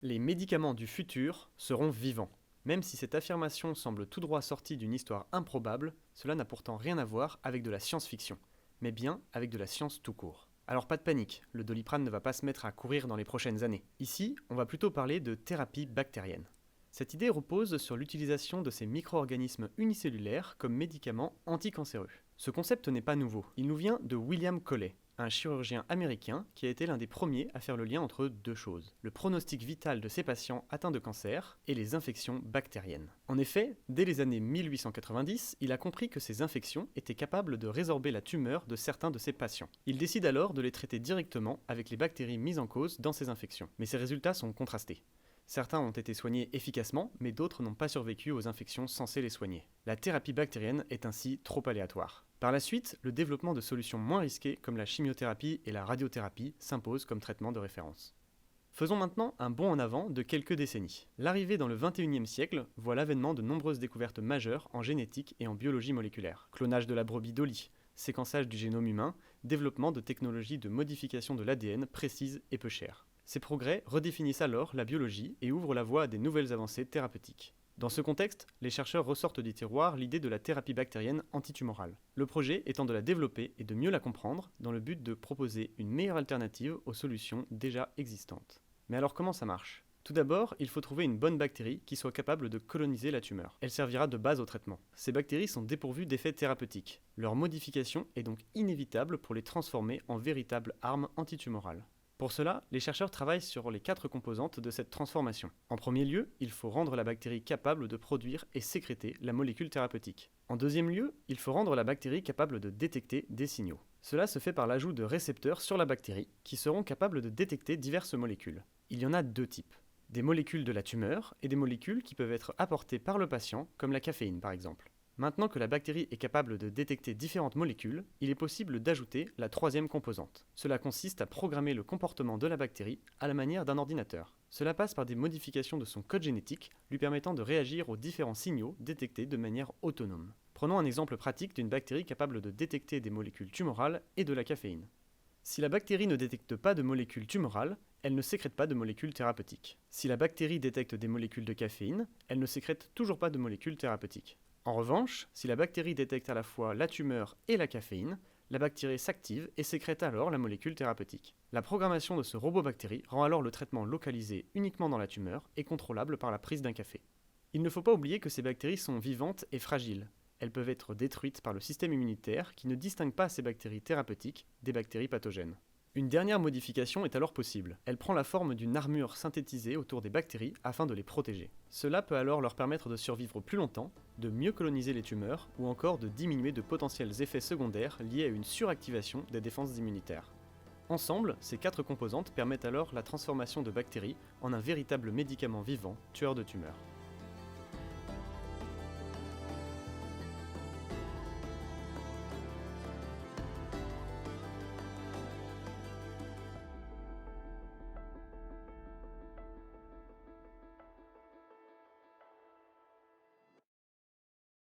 Les médicaments du futur seront vivants. Même si cette affirmation semble tout droit sortie d'une histoire improbable, cela n'a pourtant rien à voir avec de la science-fiction, mais bien avec de la science tout court. Alors pas de panique, le Doliprane ne va pas se mettre à courir dans les prochaines années. Ici, on va plutôt parler de thérapie bactérienne. Cette idée repose sur l'utilisation de ces micro-organismes unicellulaires comme médicaments anticancéreux. Ce concept n'est pas nouveau, il nous vient de William Coley, un chirurgien américain qui a été l'un des premiers à faire le lien entre deux choses, le pronostic vital de ses patients atteints de cancer et les infections bactériennes. En effet, dès les années 1890, il a compris que ces infections étaient capables de résorber la tumeur de certains de ses patients. Il décide alors de les traiter directement avec les bactéries mises en cause dans ces infections, mais ces résultats sont contrastés. Certains ont été soignés efficacement, mais d'autres n'ont pas survécu aux infections censées les soigner. La thérapie bactérienne est ainsi trop aléatoire. Par la suite, le développement de solutions moins risquées comme la chimiothérapie et la radiothérapie s'impose comme traitement de référence. Faisons maintenant un bond en avant de quelques décennies. L'arrivée dans le XXIe siècle voit l'avènement de nombreuses découvertes majeures en génétique et en biologie moléculaire. Clonage de la brebis Dolly, séquençage du génome humain, développement de technologies de modification de l'ADN précises et peu chères. Ces progrès redéfinissent alors la biologie et ouvrent la voie à des nouvelles avancées thérapeutiques. Dans ce contexte, les chercheurs ressortent du tiroir l'idée de la thérapie bactérienne antitumorale. Le projet étant de la développer et de mieux la comprendre dans le but de proposer une meilleure alternative aux solutions déjà existantes. Mais alors comment ça marche ? Tout d'abord, il faut trouver une bonne bactérie qui soit capable de coloniser la tumeur. Elle servira de base au traitement. Ces bactéries sont dépourvues d'effets thérapeutiques. Leur modification est donc inévitable pour les transformer en véritables armes antitumorales. Pour cela, les chercheurs travaillent sur les 4 composantes de cette transformation. En premier lieu, il faut rendre la bactérie capable de produire et sécréter la molécule thérapeutique. En deuxième lieu, il faut rendre la bactérie capable de détecter des signaux. Cela se fait par l'ajout de récepteurs sur la bactérie qui seront capables de détecter diverses molécules. Il y en a 2 types. Des molécules de la tumeur et des molécules qui peuvent être apportées par le patient, comme la caféine par exemple. Maintenant que la bactérie est capable de détecter différentes molécules, il est possible d'ajouter la 3e composante. Cela consiste à programmer le comportement de la bactérie à la manière d'un ordinateur. Cela passe par des modifications de son code génétique, lui permettant de réagir aux différents signaux détectés de manière autonome. Prenons un exemple pratique d'une bactérie capable de détecter des molécules tumorales et de la caféine. Si la bactérie ne détecte pas de molécules tumorales, elle ne sécrète pas de molécules thérapeutiques. Si la bactérie détecte des molécules de caféine, elle ne sécrète toujours pas de molécules thérapeutiques. En revanche, si la bactérie détecte à la fois la tumeur et la caféine, la bactérie s'active et sécrète alors la molécule thérapeutique. La programmation de ce robot bactérie rend alors le traitement localisé uniquement dans la tumeur et contrôlable par la prise d'un café. Il ne faut pas oublier que ces bactéries sont vivantes et fragiles. Elles peuvent être détruites par le système immunitaire qui ne distingue pas ces bactéries thérapeutiques des bactéries pathogènes. Une dernière modification est alors possible. Elle prend la forme d'une armure synthétisée autour des bactéries afin de les protéger. Cela peut alors leur permettre de survivre plus longtemps, de mieux coloniser les tumeurs ou encore de diminuer de potentiels effets secondaires liés à une suractivation des défenses immunitaires. Ensemble, ces 4 composantes permettent alors la transformation de bactéries en un véritable médicament vivant, tueur de tumeurs.